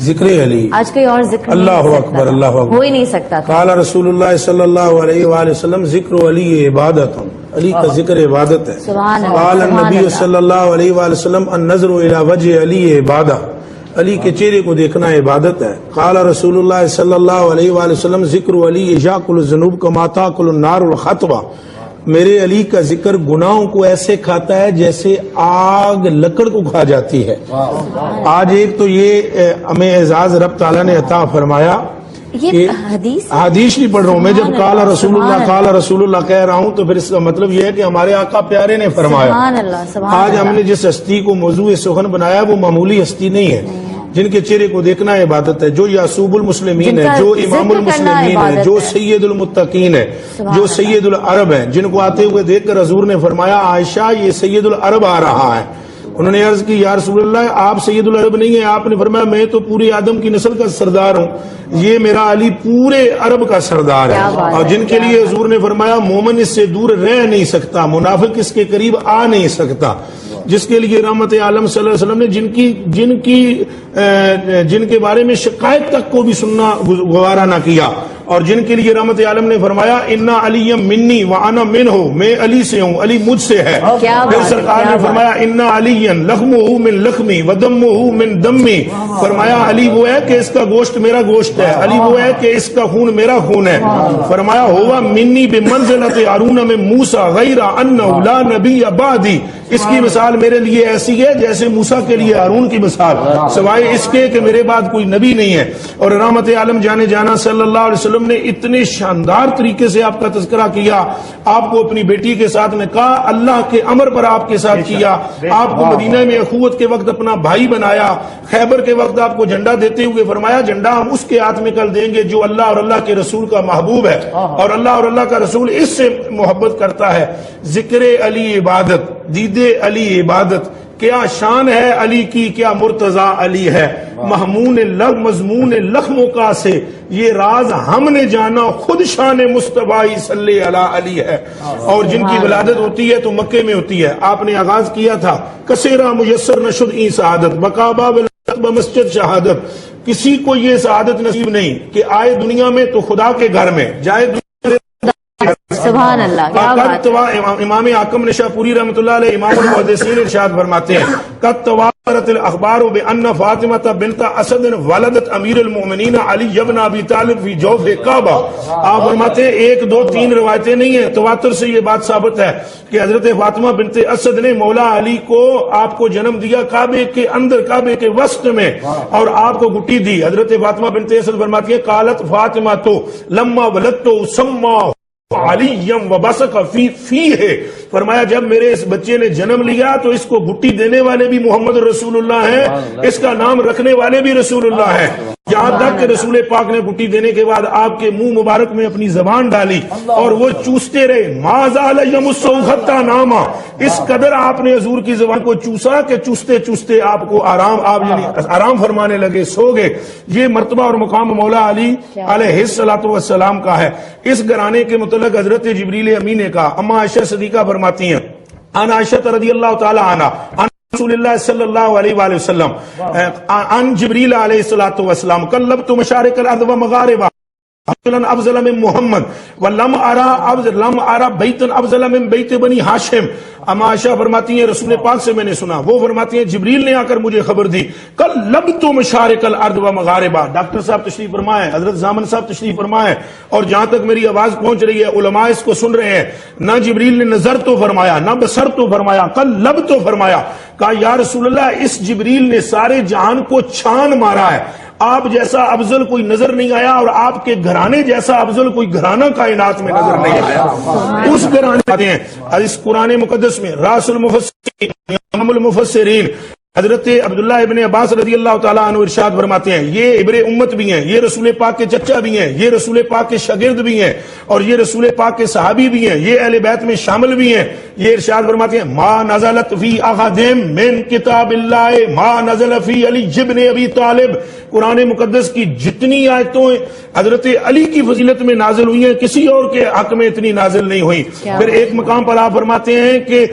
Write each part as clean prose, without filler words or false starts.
ذکر علی. آج کوئی اور ذکر اللہ اکبر اللہ اکبر. ہو ہی نہیں سکتا تھا. قال رسول اللہ صلی اللہ علیہ وآلہ وسلم ذکر علی عبادت، علی کا ذکر عبادت ہے. سبحان اللہ. قال النبی صلی اللہ علیہ وآلہ وسلم النظر الی وجہ علی عبادہ، علی کے چہرے کو دیکھنا عبادت ہے. قال رسول اللہ صلی اللہ علیہ وآلہ وسلم ذکر علی یاکل الذنوب کما تاکل النار الخطبہ، میرے علی کا ذکر گناہوں کو ایسے کھاتا ہے جیسے آگ لکڑ کو کھا جاتی ہے. آج ایک تو یہ ہمیں اعزاز رب تعالیٰ نے عطا فرمایا. یہ حدیث نہیں پڑھ رہا ہوں میں، جب قال رسول اللہ قال رسول اللہ کہہ رہا ہوں تو پھر اس کا مطلب یہ ہے کہ ہمارے آقا پیارے نے فرمایا. آج ہم نے جس ہستی کو موضوع سخن بنایا وہ معمولی ہستی نہیں ہے، جن کے چہرے کو دیکھنا عبادت ہے، جو یعصوب المسلمین ہے، جو امام المسلمین ہے، جو سید المتقین ہے، جو سید العرب ہے، جن کو آتے ہوئے دیکھ کر حضور نے فرمایا عائشہ یہ سید العرب آ رہا ہے. انہوں نے عرض کی یا رسول اللہ آپ سید العرب نہیں ہیں. آپ نے فرمایا میں تو پوری آدم کی نسل کا سردار ہوں، یہ میرا علی پورے عرب کا سردار ہے. اور جن کے لیے حضور نے فرمایا مومن اس سے دور رہ نہیں سکتا، منافق اس کے قریب آ نہیں سکتا. جس کے لیے رحمت عالم صلی اللہ علیہ وسلم نے جن کے بارے میں شکایت تک کو بھی سننا گوارا نہ کیا، اور جن کے لیے رحمت عالم نے فرمایا انا علی منی وانا منہ، میں علی سے ہوں، علی مجھ سے ہے. پھر سرکار نے فرمایا انا علی لحمہ من لحمی ودمہ من دمی، فرمایا علی وہ ہے کہ اس کا گوشت میرا گوشت ہے، علی وہ ہے کہ اس کا خون میرا خون ہے. فرمایا ہوا منی بمنزلۃ ہارون من موسیٰ غیر انہ لا نبی بعدی، اس کی مثال میرے لیے ایسی ہے جیسے موسیٰ کے لیے ہارون کی مثال، سوائے اس کے کہ میرے بعد کوئی نبی نہیں ہے. اور رحمت عالم جانے جانا صلی اللہ علیہ وسلم نے اتنے شاندار طریقے سے آپ کا تذکرہ کیا. آپ کو اپنی بیٹی کے ساتھ نکاح اللہ کے امر پر آپ کے ساتھ کیا. آپ کو مدینہ میں اخوت کے وقت اپنا بھائی بنایا. خیبر کے وقت آپ کو جھنڈا دیتے ہوئے فرمایا جھنڈا ہم اس کے ہاتھ میں کل دیں گے جو اللہ اور اللہ کے رسول کا محبوب ہے اور اللہ کا رسول اس سے محبت کرتا ہے. ذکر علی عبادت، دید علی عبادت، کیا شان ہے علی کی، کیا مرتضی علی ہے. مضمون لخموں کا سے یہ راز ہم نے جانا، خود شان مصطفی صلی اللہ علی ہے. اور جن کی ولادت ہوتی ہے تو مکے میں ہوتی ہے. آپ نے آغاز کیا تھا کثیرہ میسر نشد این سعادت بقابہ مسجد شہادت. کسی کو یہ سعادت نصیب نہیں کہ آئے دنیا میں تو خدا کے گھر میں جائے. سبحان اللہ. امام حاکم نشا پوری رحمۃ اللہ علیہ امام المحدثین ارشاد فرماتے ہیں قد تواترت الاخبار بان فاطمہ بنت اسد ولدت امیر المؤمنین علی بن ابی طالب فی جوف کعبہ. آپ فرماتے ہیں 1 2 3 روایتیں نہیں ہیں، تواتر سے یہ بات ثابت ہے کہ حضرت فاطمہ بنت اسد نے مولا علی کو آپ کو جنم دیا کعبے کے اندر، کعبے کے وسط میں، اور آپ کو گٹی دی. حضرت فاطمہ بنت اسد فرماتی ہیں قالت فاطمہ تو لما ولدت سما علیم وبسق فی ہے. فرمایا جب میرے اس بچے نے جنم لیا تو اس کو گٹی دینے والے بھی محمد رسول اللہ ہیں، اس کا نام رکھنے والے بھی رسول اللہ ہیں. یہاں تک کہ رسول پاک نے گٹی دینے کے بعد آپ کے منہ مبارک میں اپنی زبان ڈالی اور وہ چوستے رہے. ما زال یمسہ حتی نام، اس قدر آپ نے حضور کی زبان کو چوسا کہ چوستے چوستے آپ کو آرام فرمانے لگے، سو گئے. یہ مرتبہ اور مقام مولا علی علیہ الصلوۃ والسلام کا ہے. اس گھرانے کے متعلق حضرت جبریل امین نے کہا. اما عائشہ صدیقہ فرماتی ہیں ان عائشہ رضی اللہ تعالی عنہا رسول اللہ صلی اللہ علیہ وآلہ وسلم عن جبریل علیہ الصلوۃ والسلام قلبت مشارق الارض ومغاربها افضل من محمد ولم ارى بیتا افضل من بیت بنی ہاشم. اما عائشہ فرماتی ہیں رسول پاک سے میں نے سنا، وہ فرماتی ہیں جبریل نے آ کر مجھے خبر دی قلبت مشارق الارض ومغاربها. ڈاکٹر صاحب تشریف فرمائے، حضرت زامن صاحب تشریف فرمائے، اور جہاں تک میری آواز پہنچ رہی ہے علماء اس کو سن رہے ہیں. نہ جبریل نے نظر تو فرمایا، نہ بصر تو فرمایا، قلب تو فرمایا. کہا یا رسول اللہ اس جبریل نے سارے جہان کو چھان مارا ہے، آپ جیسا افضل کوئی نظر نہیں آیا اور آپ کے گھرانے جیسا افضل کوئی گھرانہ کائنات میں نظر نہیں آیا. اس گھرانے آتے ہیں اس قرآن مقدس میں راس المفسرین امام المفسرین حضرت عبداللہ ابن عباس رضی اللہ تعالیٰ عنہ ارشاد فرماتے ہیں یہ ابن امت بھی ہیں، یہ رسول پاک کے چچا بھی ہیں، یہ رسول پاک کے شاگرد بھی ہیں، اور یہ رسول پاک کے صحابی بھی ہیں، یہ اہل بیت میں شامل بھی ہیں. یہ ارشاد فرماتے ہیں ما نزلت فی احد من کتاب اللہ ما نزل فی علی ابن ابی طالب، قرآن مقدس کی جتنی آیتوں حضرت علی کی فضیلت میں نازل ہوئی ہیں کسی اور کے حق میں اتنی نازل نہیں ہوئی۔ پھر ایک مقام پر آپ فرماتے ہیں کہ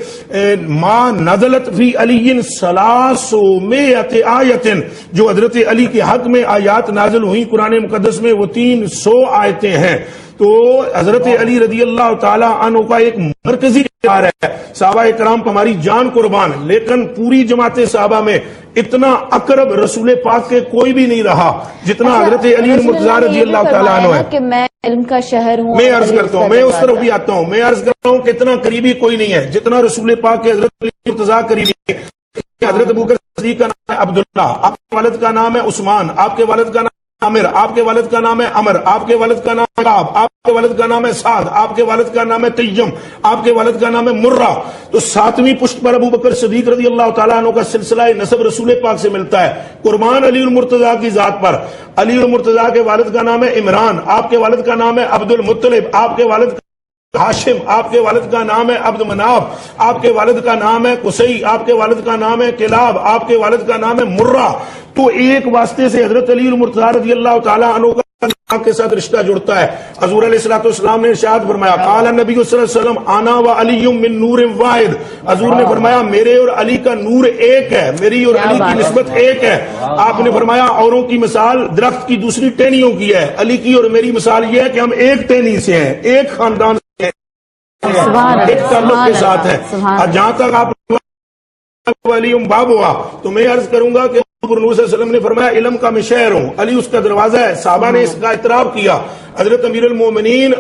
ما نزلت فی علی ثلاثمائۃ آیۃ، جو حضرت علی کے حق میں آیات نازل ہوئی قرآن مقدس میں وہ 300 آیتیں ہیں۔ تو حضرت علی رضی اللہ تعالی عنہ کا ایک مرکزی کردار ہے، صحابہ کرام ہماری جان قربان، لیکن پوری جماعت صحابہ میں اتنا اقرب رسول پاک کے کوئی بھی نہیں رہا جتنا حضرت علی المرتضیٰ رضی اللہ تعالیٰ عنہ ہے۔ کہ میں علم کا شہر ہوں، میں عرض کرتا ہوں، میں اس طرف بھی آتا ہوں، میں عرض کرتا ہوں کہ اتنا قریبی کوئی نہیں ہے جتنا رسول پاک کے حضرت علی المرتضیٰ قریبی ہے۔ حضرت ابوبکر صدیق کا نام ہے عبداللہ، آپ کے والد کا نام ہے عثمان، آپ کے والد کا نام عامر، آپ کے والد کا نام ہے عمر، آپ کے والد کا نام ہے کعب، آپ کے والد کا نام ہے سعد، آپ کے والد کا نام ہے تیم، آپ کے والد کا نام ہے مرہ۔ تو ساتویں پشت پر ابو بکر صدیق رضی اللہ تعالیٰ عنہ کا سلسلہ نسب رسول پاک سے ملتا ہے، قربان علی المرتضیٰ کی ذات پر۔ علی المرتضیٰ کے والد کا نام ہے عمران، آپ کے والد کا نام ہے عبد المطلب، آپ کے والد ہاشم، آپ کے والد کا نام ہے عبد مناف، آپ کے والد کا نام ہے قصی، آپ کے والد کا نام ہے کلاب، آپ کے والد کا نام ہے مرہ۔ تو ایک واسطے سے حضرت علی المرتضیٰ رضی اللہ تعالیٰ عنہ کا کے ساتھ رشتہ جڑتا ہے۔ حضور علیہ الصلوۃ والسلام نے ارشاد فرمایا قال النبی صلی اللہ علیہ وسلم انا و علی من نور واحد، حضور نے فرمایا میرے اور علی کا نور ایک ہے، میری اور علی کی نسبت ایک ہے۔ آپ نے فرمایا اوروں کی مثال درخت کی دوسری ٹہنیوں کی ہے، علی کی اور میری مثال یہ ہے کہ ہم ایک ٹہنی سے ہیں، ایک خاندان سے ہیں، ایک تعلق کے ساتھ ہیں۔ اور جہاں تک آپ علی باب ہوا تو میں عرض کروں گا کہ حضور صلی اللہ علیہ وسلم نے فرمایا علم کا میں شہر ہوں، علی اس کا دروازہ ہے۔ صحابہ نے اس کا اعتراف کیا۔ حضرت امیر المومنین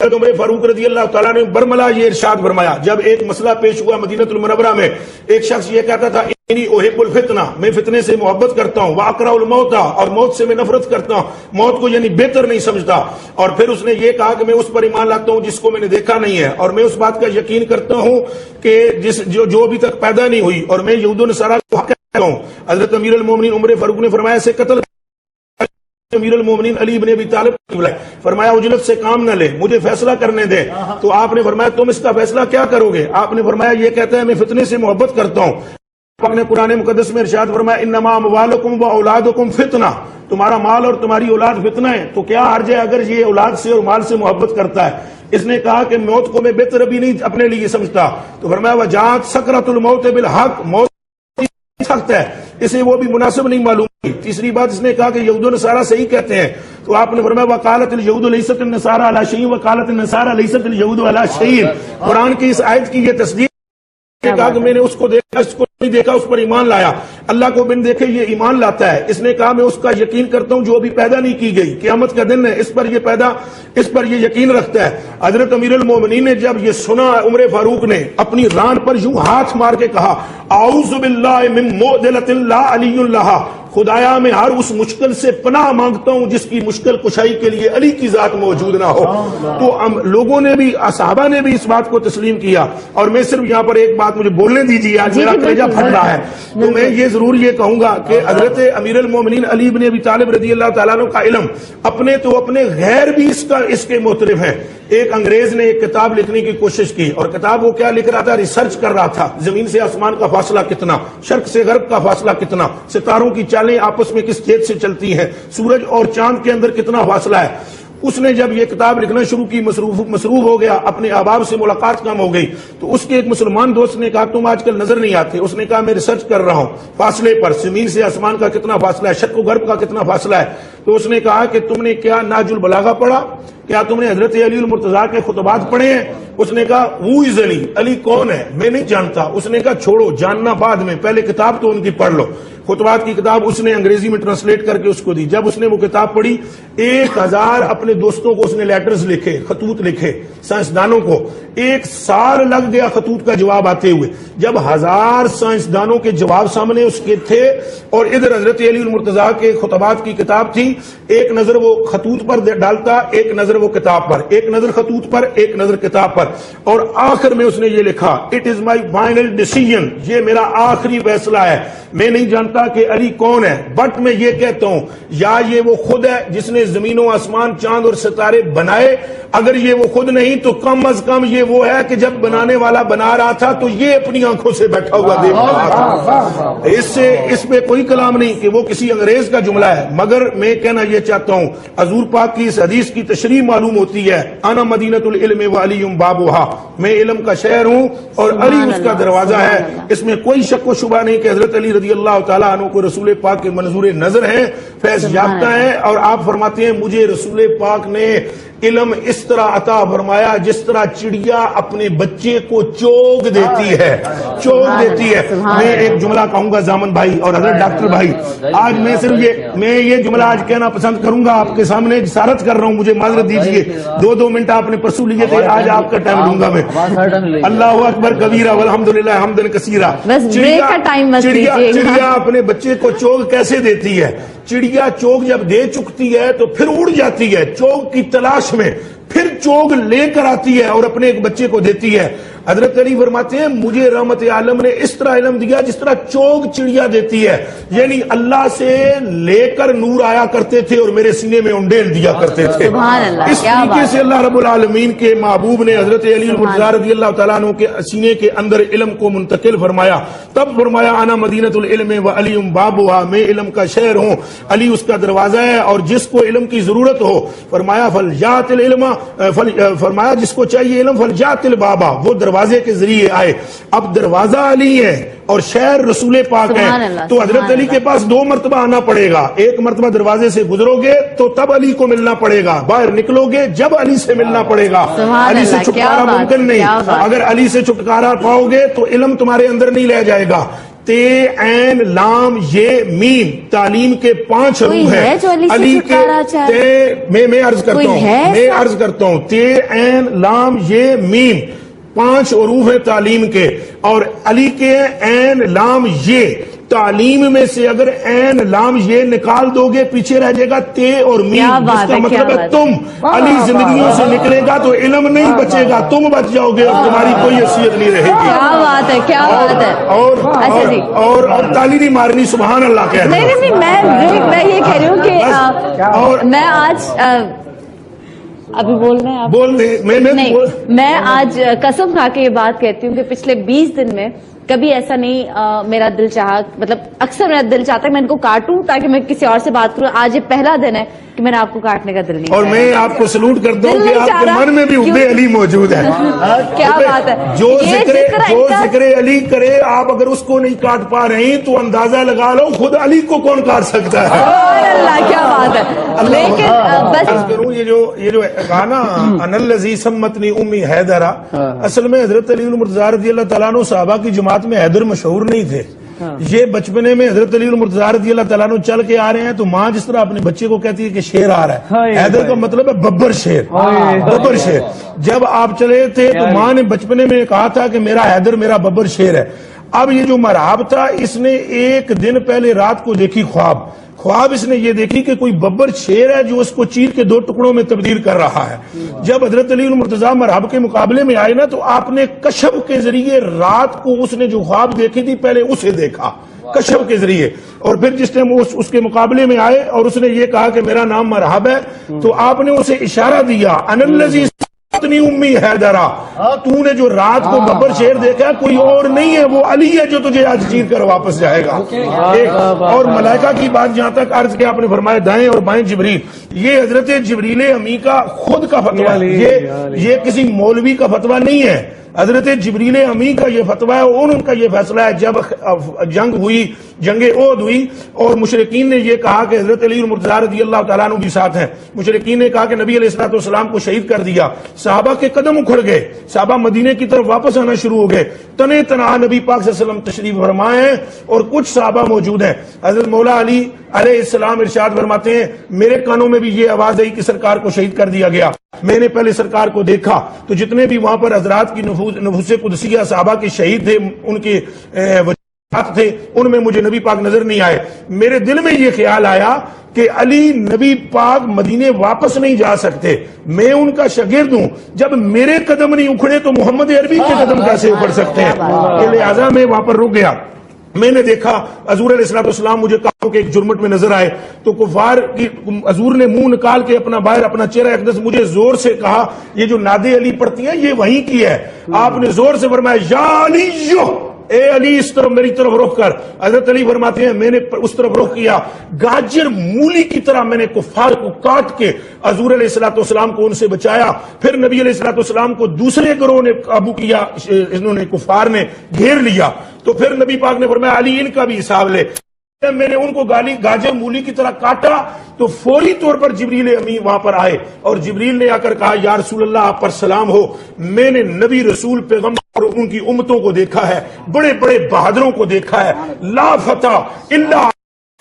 عمر فاروق رضی اللہ تعالیٰ نے برملا یہ ارشاد فرمایا، جب ایک مسئلہ پیش ہوا مدینہ المنورہ میں، ایک شخص یہ کہتا تھا انی احب الفتنہ، میں فتنے سے محبت کرتا ہوں، واکرہ الموت، اور موت سے میں نفرت کرتا ہوں، موت کو یعنی بہتر نہیں سمجھتا۔ اور پھر اس نے یہ کہا کہ میں اس پر ایمان لاتا ہوں جس کو میں نے دیکھا نہیں ہے، اور میں اس بات کا یقین کرتا ہوں کہ جو ابھی تک پیدا نہیں ہوئی، اور میں یہود و نصارہ کو حق کہتا ہوں۔ حضرت امیر المومنین عمر فاروق نے فرمایا اسے قتل۔ امیر المومنین علی ابن ابی طالب فرمایا اجلت سے کام نہ لے، مجھے فیصلہ کرنے دے۔ تو آپ نے فرمایا تم اس کا فیصلہ کیا کرو گے؟ آپ نے فرمایا یہ کہتا ہے میں فتنے سے محبت کرتا ہوں۔ آپ نے قرآن مقدس میں ارشاد فرمایا انما اموالکم و اولادکم فتنہ، تمہارا مال اور تمہاری اولاد فتنہ ہے، تو کیا حرج ہے اگر یہ اولاد سے اور مال سے محبت کرتا ہے؟ اس نے کہا کہ موت کو میں بہتر ابھی نہیں اپنے لیے سمجھتا، تو فرمایا وجاءت سکرۃ الموت بالحق، موت سخت ہے، اسے وہ بھی مناسب نہیں معلوم کی۔ تیسری بات اس نے کہا کہ یہود و نصارہ صحیح کہتے ہیں، تو آپ نے فرمایا وقالت الیہود لیست النصارى علی شیء وقالت النصارى لیست الیہود علی شیء۔ قرآن کی اس آیت کی یہ تصدیق نے کہا کہ میں نے اس کو دیکھا، اس کو نہیں دیکھا، اس پر ایمان لایا، اللہ کو بن دیکھے یہ ایمان لاتا ہے۔ اس نے کہا میں اس کا یقین کرتا ہوں جو ابھی پیدا نہیں کی گئی، قیامت کا دن ہے، اس پر یہ یقین رکھتا ہے۔ حضرت امیر المومنین نے جب یہ سنا، عمر فاروق نے اپنی ران پر یوں ہاتھ مار کے کہا اعوذ باللہ من معضلۃ لا علی لہا، خدایا میں ہر اس مشکل سے پناہ مانگتا ہوں جس کی مشکل کشائی کے لیے علی کی ذات موجود نہ ہو۔ تو لوگوں نے بھی، صحابہ نے بھی اس بات کو تسلیم کیا۔ اور میں صرف یہاں پر ایک بات مجھے بولنے دیجیے، آج میرا کلیجہ پھٹ رہا ہے، تو میں یہ ضرور یہ کہوں گا کہ حضرت امیر المومنین علی بن ابی طالب رضی اللہ تعالیٰ عنہ کا علم اپنے تو اپنے غیر بھی اس کے معترف ہیں۔ ایک انگریز نے ایک کتاب لکھنے کی کوشش کی، اور کتاب وہ کیا لکھ رہا تھا؟ ریسرچ کر رہا تھا، زمین سے آسمان کا فاصلہ کتنا، شرق سے غرب کا فاصلہ کتنا، ستاروں کی چالیں آپس میں کس جہت سے چلتی ہیں، سورج اور چاند کے اندر کتنا فاصلہ ہے۔ اس نے جب یہ کتاب لکھنا شروع کی، مصروف ہو گیا، اپنے احباب سے ملاقات کم ہو گئی، تو اس کے ایک مسلمان دوست نے کہا تم آج کل نظر نہیں آتے۔ اس نے کہا میں ریسرچ کر رہا ہوں فاصلے پر، زمین سے آسمان کا کتنا فاصلہ ہے، شرق و غرب کا کتنا فاصلہ ہے۔ تو اس نے کہا کہ تم نے کیا نہج البلاغہ پڑھا؟ کیا تم نے حضرت علی المرتضیٰ کے خطبات پڑھے ہیں؟ اس نے کہا ہو از علی، علی کون ہے میں نہیں جانتا۔ اس نے کہا چھوڑو، جاننا بعد میں، پہلے کتاب تو ان کی پڑھ لو۔ خطبات کی کتاب اس نے انگریزی میں ٹرانسلیٹ کر کے اس کو دی۔ جب اس نے وہ کتاب پڑھی، 1000 اپنے دوستوں کو اس نے لیٹرز لکھے، خطوط لکھے، سائنسدانوں کو 1 سال لگ گیا خطوط کا جواب آتے ہوئے۔ جب 1000 سائنسدانوں کے جواب سامنے اس کے تھے، اور ادھر حضرت علی المرتضیٰ کے خطبات کی کتاب تھی، ایک نظر وہ خطوط پر ڈالتا، ایک نظر وہ کتاب پر، ایک نظر خطوط پر، ایک نظر کتاب پر، اور آخر میں اس نے یہ لکھا it is my final decision, یہ میرا آخری فیصلہ ہے، میں نہیں جانتا پتا کہ علی کون ہے، بٹ میں یہ کہتا ہوں یا یہ وہ خود ہے جس نے زمین و آسمان چاند اور ستارے بنائے، اگر یہ وہ خود نہیں تو کم از کم یہ وہ ہے کہ جب بنانے والا بنا رہا تھا تو یہ اپنی آنکھوں سے بیٹھا ہوا دیکھ رہا تھا۔ اس میں کوئی کلام نہیں کہ وہ کسی انگریز کا جملہ ہے، مگر میں کہنا یہ چاہتا ہوں حضور پاک کی اس حدیث کی تشریح معلوم ہوتی ہے، انا مدینۃ العلم وعلی بابھا، میں علم کا شہر ہوں اور علی اس کا دروازہ ہے۔ اس میں کوئی شک و شبہ نہیں کہ حضرت علی رضی اللہ تعالیٰ عنہ کو رسول پاک کے منظور نظر ہیں، فیض یافتہ ہیں، اور آپ فرماتے ہیں مجھے رسول پاک نے علم اس طرح عطا فرمایا جس طرح چڑیا اپنے بچے کو چوگ دیتی ہے، چوگ دیتی ہے۔ میں ایک جملہ کہوں گا زامن بھائی اور حضرت ڈاکٹر بھائی، آج میں صرف یہ جملہ آج کہنا پسند کروں گا، آپ کے سامنے جسارت کر رہا ہوں، مجھے معذرت دیجیے، 2 منٹ آپ نے پرسوں لیے تھے، آج آپ کا ٹائم لوں گا میں۔ اللہ اکبر کبیرہ والحمدللہ حمدن کثیرہ۔ چڑیا اپنے بچے کو چوگ کیسے دیتی ہے؟ چڑیا چوگ جب دے چکتی ہے تو پھر اڑ جاتی ہے چوگ کی تلاش میں، پھر چوگ لے کر آتی ہے اور اپنے ایک بچے کو دیتی ہے۔ حضرت علی فرماتے ہیں مجھے رحمت عالم نے اس طرح علم دیا جس طرح چوگ چڑیا دیتی ہے، یعنی اللہ سے لے کر نور آیا کرتے تھے اور میرے سینے میں انڈیل دیا کرتے تھے۔ اس طریقے سے اللہ رب العالمین کے محبوب نے حضرت علی المرتضیٰ رضی اللہ تعالیٰ عنہ کے سینے کے اندر علم کو منتقل فرمایا، تب فرمایا انا مدینۃ العلم وعلی بابھا، میں علم کا شہر ہوں، علی اس کا دروازہ ہے، اور جس کو علم کی ضرورت ہو فرمایا فلیات العلم، فرمایا جس کو چاہیے علم فلیات البابا، وہ دروازے کے ذریعے آئے۔ اب دروازہ علی ہے اور شہر رسول پاک ہے، تو حضرت علی کے پاس 2 مرتبہ آنا پڑے گا، ایک مرتبہ دروازے سے گزرو گے تو تب علی کو ملنا پڑے گا، باہر نکلو گے جب علی سے ملنا پڑے گا، علی سے چھٹکارا ممکن نہیں۔ اگر علی سے چھٹکارا پاؤ گے تو علم تمہارے اندر نہیں لے جائے گا۔ تے عین لام یہ میم، تعلیم کے 5 حروف ہیں، علی کے میں عرض کرتا ہوں تے عین لام یہ میم 5 حروف ہیں تعلیم کے، اور علی کے عین لام یہ، تعلیم میں سے اگر عین لام یہ نکال دو گے پیچھے رہ جائے گا تے اور میم، جس کا مطلب ہے تم۔ علی زندگیوں سے نکلے گا تو علم نہیں بچے گا، تم بچ جاؤ گے اور تمہاری کوئی حیثیت نہیں رہے گی۔ کیا بات ہے، کیا بات ہے۔ اور تالی نہیں مارنی، سبحان اللہ کہہ رہے ہیں۔ نہیں، میں یہ کہہ رہی ہوں کہ میں آج ابھی بول رہے ہیں آپ؟ بول رہے میں آج قسم کھا کے یہ بات کہتی ہوں کہ پچھلے 20 دن میں کبھی ایسا نہیں میرا دل چاہا، مطلب اکثر میرا دل چاہتا ہے میں ان کو کاٹوں تاکہ میں کسی اور سے بات کروں، آج یہ پہلا دن ہے کہ میں نے آپ کو کاٹنے کا دل نہیں، اور میں آپ کو سلوٹ کرتا ہوں کہ آپ کے من میں بھی حب علی موجود ہے۔ کیا بات ہے، جو ذکر علی کرے آپ اگر اس کو نہیں کاٹ پا رہے تو اندازہ لگا لو خود علی کو کون کاٹ سکتا ہے۔ اللہ کیا بات ہے۔ لیکن بس یہ جو گانا ان الذی سمتنی امی حیدرہ، اصل میں حضرت علی المرتضیٰ رضی اللہ تعالیٰ عنہ صحابہ کی جماعت میں حیدر مشہور نہیں تھے، یہ بچپنے میں حضرت علی المرتضیٰ رضی اللہ تعالیٰ عنہ چل کے آ رہے ہیں تو ماں جس طرح اپنے بچے کو کہتی ہے کہ شیر آ رہا ہے، حیدر کا مطلب ہے ببر شیر، ببر شیر۔ جب آپ چلے تھے تو ماں نے بچپنے میں کہا تھا کہ میرا حیدر میرا ببر شیر ہے۔ اب یہ جو مرحب تھا اس نے ایک دن پہلے رات کو دیکھی خواب اس نے یہ دیکھی کہ کوئی ببر شیر ہے جو اس کو چیر کے 2 ٹکڑوں میں تبدیل کر رہا ہے۔ جب حضرت علی المرتضیٰ مرحب کے مقابلے میں آئے نا تو آپ نے کشف کے ذریعے رات کو اس نے جو خواب دیکھی تھی پہلے اسے دیکھا کشف کے ذریعے، اور پھر جس ٹائم اس کے مقابلے میں آئے اور اس نے یہ کہا کہ میرا نام مرحب ہے تو آپ نے اسے اشارہ دیا ان الذی سمتنی امی حیدرہ، تو نے جو رات کو ببر شیر دیکھا کوئی اور نہیں ہے، وہ علی ہے جو تجھے آج چیر کر واپس جائے گا۔ اور ملائکہ کی بات جہاں تک عرض کیا آپ نے فرمایا دائیں اور بائیں جبریل، یہ حضرت جبریل امی کا خود کا فتویٰ ہے، یہ کسی مولوی کا فتویٰ نہیں ہے، حضرت جبریل امی کا یہ فتویٰ ہے اور ان کا یہ فیصلہ ہے۔ جب جنگ احد ہوئی اور مشرکین نے یہ کہا کہ حضرت علی المرتضیٰ رضی اللہ تعالیٰ عنہ بھی ساتھ ہیں، مشرکین نے کہا کہ نبی علیہ الصلوۃ والسلام کو شہید کر دیا، صحابہ کے قدم اکھڑ گئے، صحابہ مدینے کی طرف واپس آنا شروع ہو گئے، تنے تنہا نبی پاک صلی اللہ علیہ وسلم تشریف فرمائے ہیں اور کچھ صحابہ موجود ہیں۔ حضرت مولا علی علیہ السلام ارشاد فرماتے ہیں میرے کانوں میں بھی یہ آواز آئی کہ سرکار کو شہید کر دیا گیا، میں نے پہلے سرکار کو دیکھا تو جتنے بھی وہاں پر حضرات کی نفوس قدسیہ صحابہ کے شہید تھے ان کے تھے ان میں مجھے نبی پاک نظر نہیں آئے، میرے دل میں یہ خیال آیا کہ علی نبی پاک مدینے واپس نہیں جا سکتے، میں ان کا شاگرد ہوں، جب میرے قدم نہیں اکھڑے تو محمد عربی کے قدم کیسے اکھڑ سکتے ہیں، لہذا میں وہاں پر رک گیا۔ میں نے دیکھا حضور علیہ الصلوۃ والسلام مجھے کعبہ کے ایک جرمٹ میں نظر آئے تو کفار کی حضور نے منہ نکال کے اپنا باہر اپنا چہرہ اقدس مجھے زور سے کہا یہ جو نادے علی پڑھتی ہیں یہ وہیں کی ہے. آپ نے زور سے فرمایا یا علی، اے علی اس طرف میری طرف رخ کر. حضرت علی فرماتے ہیں میں نے اس طرف رخ کیا، گاجر مولی کی طرح میں نے کفار کو کاٹ کے حضور علیہ الصلوۃ والسلام کو ان سے بچایا. پھر نبی علیہ الصلوۃ والسلام کو دوسرے گروہ نے قابو کیا، انہوں نے کفار نے گھیر لیا. تو پھر نبی پاک نے فرمایا علی ان کا بھی حساب لے. میں نے ان کو گاجر مولی کی طرح کاٹا تو فوری طور پر جبریل امین وہاں پر آئے اور جبریل نے آ کر کہا یا رسول اللہ آپ پر سلام ہو، میں نے نبی رسول پیغمبر اور ان کی امتوں کو دیکھا ہے، بڑے بڑے بہادروں کو دیکھا ہے، لا فتح الا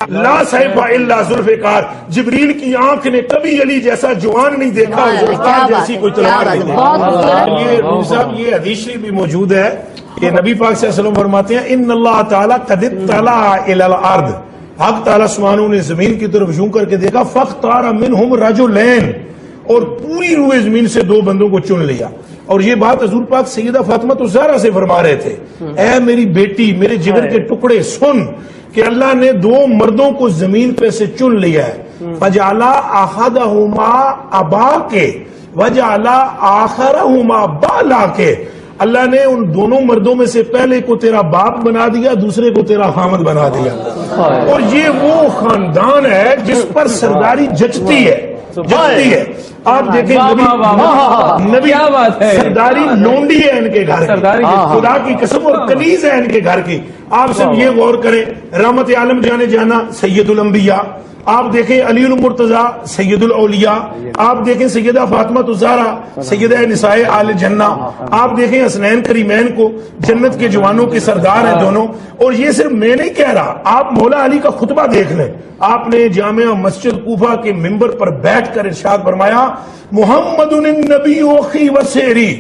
لا صاحب الا ذوالفقار. جبریل کی آنکھ نے کبھی علی جیسا جوان نہیں دیکھا اور ذوالفقار جیسی کوئی تلوار نہیں دیکھی. یہ حدیث شریف بھی موجود ہے کہ نبی پاک صلی اللہ علیہ وسلم فرماتے ہیں ان اللہ تعالیٰ قد اطلع الی الارض، حق تعالیٰ سبحانہ نے زمین کی طرف یوں کر کے دیکھا فاختار منہم رجلین، اور پوری روئے زمین سے دو بندوں کو چن لیا. اور یہ بات حضور پاک سیدہ فاطمہ الزہرا سے فرما رہے تھے، اے میری بیٹی میرے جگر کے ٹکڑے سن کہ اللہ نے دو مردوں کو زمین پہ سے چن لیا ہے. فجعلا احدہما ابا کے وجعلا آخرہما بالا کے، اللہ نے ان دونوں مردوں میں سے پہلے کو تیرا باپ بنا دیا، دوسرے کو تیرا خامد بنا دیا. اور یہ وہ خاندان ہے جس پر سرداری جچتی ہے. آپ دیکھیں نبی سرداری لونڈی ہے ان کے گھر کی، خدا کی قسم اور کنیز ہے ان کے گھر کی. آپ سب یہ غور کریں، رحمت عالم جانے جانا سید الانبیاء، آپ دیکھیں علی المرتضیٰ سید الاولیاء، آپ دیکھیں سیدہ فاطمہ الزہرا سیدہ نساء آل جنہ، آپ دیکھیں حسنین کریمین کو جنت کے جوانوں کے سردار ہیں دونوں. اور یہ صرف میں نہیں کہہ رہا، آپ مولا علی کا خطبہ دیکھ لیں. آپ نے جامعہ مسجد کوفہ کے ممبر پر بیٹھ کر ارشاد فرمایا محمد النبی اخی وسیری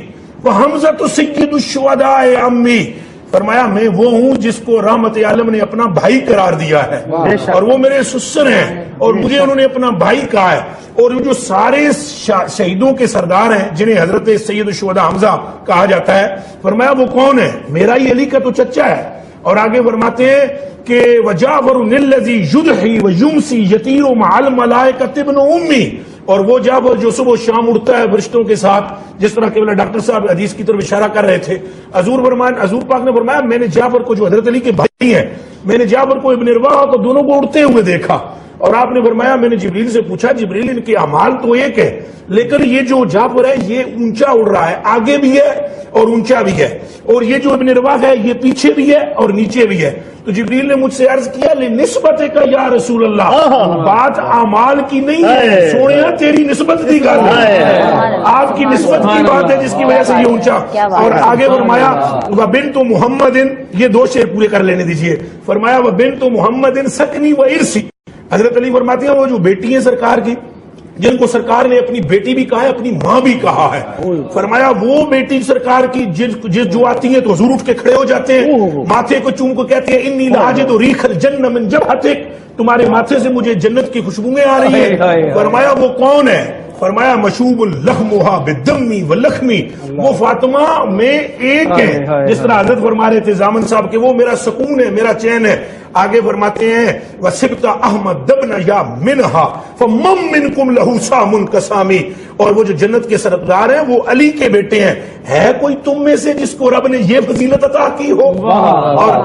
وحمزۃ سید الشہداء امی. فرمایا میں وہ ہوں جس کو رحمت عالم نے اپنا بھائی قرار دیا ہے اور وہ میرے سسر ہیں اور مجھے انہوں نے اپنا بھائی کہا ہے. اور جو سارے شہیدوں کے سردار ہیں جنہیں حضرت سید الشہداء حمزہ کہا جاتا ہے، فرمایا وہ کون ہے؟ میرا ہی علی کا تو چچا ہے. اور آگے فرماتے ہیں کہ وجعفر الذی یضحی ویمسی یطیر مع الملائکۃ ابن امی، اور وہ جعفر جو صبح و شام اڑتا ہے فرشتوں کے ساتھ، جس طرح کہ ڈاکٹر صاحب حدیث کی طرف اشارہ کر رہے تھے. حضور پاک نے فرمایا میں نے جعفر کو جو حضرت علی کے بھائی ہیں، میں نے جعفر کو ابن رواحہ کو دونوں کو اڑتے ہوئے دیکھا. اور آپ نے فرمایا میں نے جبریل سے پوچھا جبریل ان کے اعمال تو ایک ہے لیکن یہ جو جعفر ہے یہ اونچا اڑ رہا ہے، آگے بھی ہے اور اونچا بھی ہے، اور یہ جو ابن رواحہ ہے یہ پیچھے بھی ہے اور نیچے بھی ہے. تو جبریل نے مجھ سے عرض کیا لنسبت کا یا رسول اللہ، بات اعمال کی نہیں ہے سونے تیری نسبت کی گل ہے، آپ کی نسبت کی بات ہے جس کی وجہ سے یہ اونچا. اور آگے فرمایا وبنت محمد، یہ دو شعر پورے کر لینے دیجئے. فرمایا وبنت محمد سکنی و ارسی، حضرت علی فرماتے ہیں وہ جو بیٹی ہیں سرکار کی، جن کو سرکار نے اپنی بیٹی بھی کہا ہے اپنی ماں بھی کہا ہے، فرمایا وہ بیٹی سرکار کی جس جو آتی ہیں تو حضور اٹھ کے کھڑے ہو جاتے ہیں، ماتھے کو چوم کو کہتے ہیں انی لاجد ریح الجنہ من جبہتک، تمہارے ماتھے سے مجھے جنت کی خوشبوئیں آ رہی ہیں. فرمایا وہ کون ہے؟ فرمایا مشوب لحمها بالدم واللخمی، وہ فاطمہ میں ایک ہے، جس طرح حضرت فرما رہے تھے زامن صاحب کہ وہ میرا سکون ہے میرا چین ہے. آگے فرماتے ہیں وَسِبْتَ أَحْمَدْ دَبْنَ يَا مِنْهَا فَمَّن مِّنْكُمْ لَهُ سَامٌ كَسَامِ، اور وہ جو جنت کے سردار ہیں وہ علی کے بیٹے ہیں، ہے کوئی تم میں سے جس کو رب نے یہ فضیلت عطا کی ہو؟ اور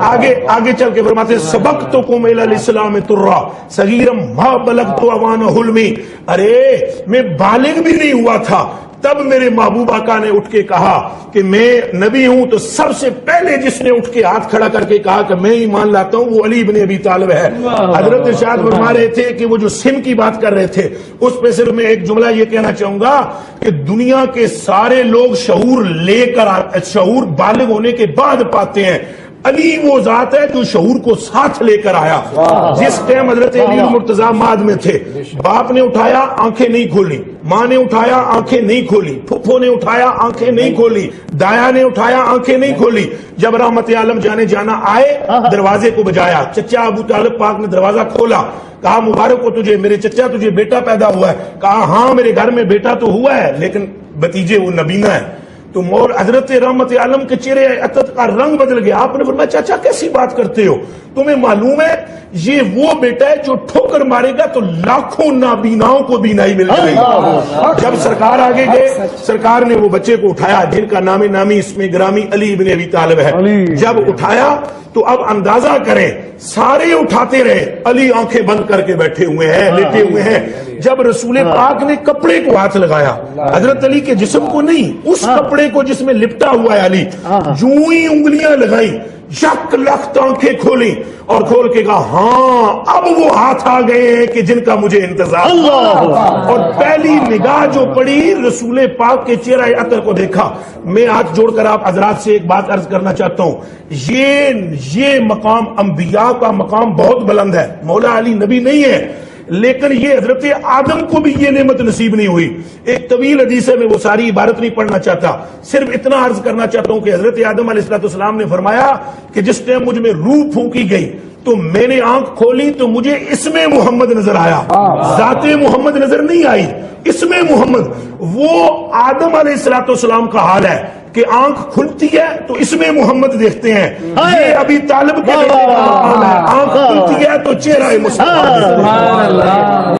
آگے چل کے فرماتے ہیں سبقتکم الی الاسلام ترا صغیرا ما بلغت اوان حلمی، ارے میں بالغ بھی نہیں ہوا تھا تب میرے محبوب آقا نے اٹھ کے کہا کہ میں نبی ہوں، تو سب سے پہلے جس نے اٹھ کے ہاتھ کھڑا کر کے کہا کہ میں ایمان لاتا ہوں وہ علی بن ابی طالب ہے. حضرت ارشاد فرما رہے تھے کہ وہ جو سن کی بات کر رہے تھے اس پہ صرف میں ایک جملہ یہ کہنا چاہوں گا کہ دنیا کے سارے لوگ شعور لے کر شعور بالغ ہونے کے بعد پاتے ہیں، علی وہ ذات ہے جو شعور کو ساتھ لے کر آیا. جس ٹائم حضرت علی المرتضیٰ ماد میں تھے، باپ نے اٹھایا آنکھیں نہیں کھولی، ماں نے اٹھایا آنکھیں نہیں کھولی، پھپھو نے اٹھایا آنکھیں نہیں کھولی، دایا نے اٹھایا آنکھیں نہیں کھولی. جب رحمت عالم جانے جانا آئے دروازے کو بجایا، چچا ابو طالب پاک نے دروازہ کھولا، کہا مبارک ہو تجھے میرے چچا، تجھے بیٹا پیدا ہوا ہے. کہا ہاں میرے گھر میں بیٹا تو ہوا ہے لیکن بتیجے وہ نبینہ ہے. تو مول حضرت رحمت عالم کے چہرے عطت کا رنگ بدل گیا. آپ نے فرمایا چاچا کیسی بات کرتے ہو, تمہیں معلوم ہے یہ وہ بیٹا ہے جو ٹھوکر مارے گا تو لاکھوں نابیناؤں کو بینائی مل جائے گی. جب سرکار آگے گئے, سرکار نے وہ بچے کو اٹھایا جن کا نام نامی اس میں گرامی علی ابن ابی طالب ہے. جب اٹھایا تو اب اندازہ کریں سارے اٹھاتے رہے, علی آنکھیں بند کر کے بیٹھے ہوئے ہیں, لیٹے ہوئے ہیں. جب رسول پاک نے کپڑے کو ہاتھ لگایا, حضرت علی کے جسم کو نہیں, اس کپڑے کو جس میں لپٹا ہوا ہے علی, جو ہی انگلیاں لگائیں یک لخت آنکھیں کھولی اور کھول کے کہا ہاں اب وہ ہاتھ آ گئے ہیں کہ جن کا مجھے انتظار. اور پہلی نگاہ جو پڑی رسول پاک کے چہرہ عطر کو دیکھا. میں ہاتھ جوڑ کر آپ حضرات سے ایک بات عرض کرنا چاہتا ہوں, یہ مقام انبیاء کا مقام بہت بلند ہے. مولا علی نبی نہیں ہے لیکن یہ حضرت آدم کو بھی یہ نعمت نصیب نہیں ہوئی. ایک طویل حدیث ہے, میں وہ ساری عبارت نہیں پڑھنا چاہتا, صرف اتنا عرض کرنا چاہتا ہوں کہ حضرت آدم علیہ السلام نے فرمایا کہ جس ٹائم مجھ میں روح پھونکی گئی تو میں نے آنکھ کھولی تو مجھے اسم محمد نظر آیا, ذات محمد نظر نہیں آئی, اسم محمد. وہ آدم علیہ السلام کا حال ہے کہ آنکھ کھلتی ہے تو اس میں محمد دیکھتے ہیں. یہ ابی طالب کے آنکھ کھلتی ہے تو چہرہ مصطفیٰ.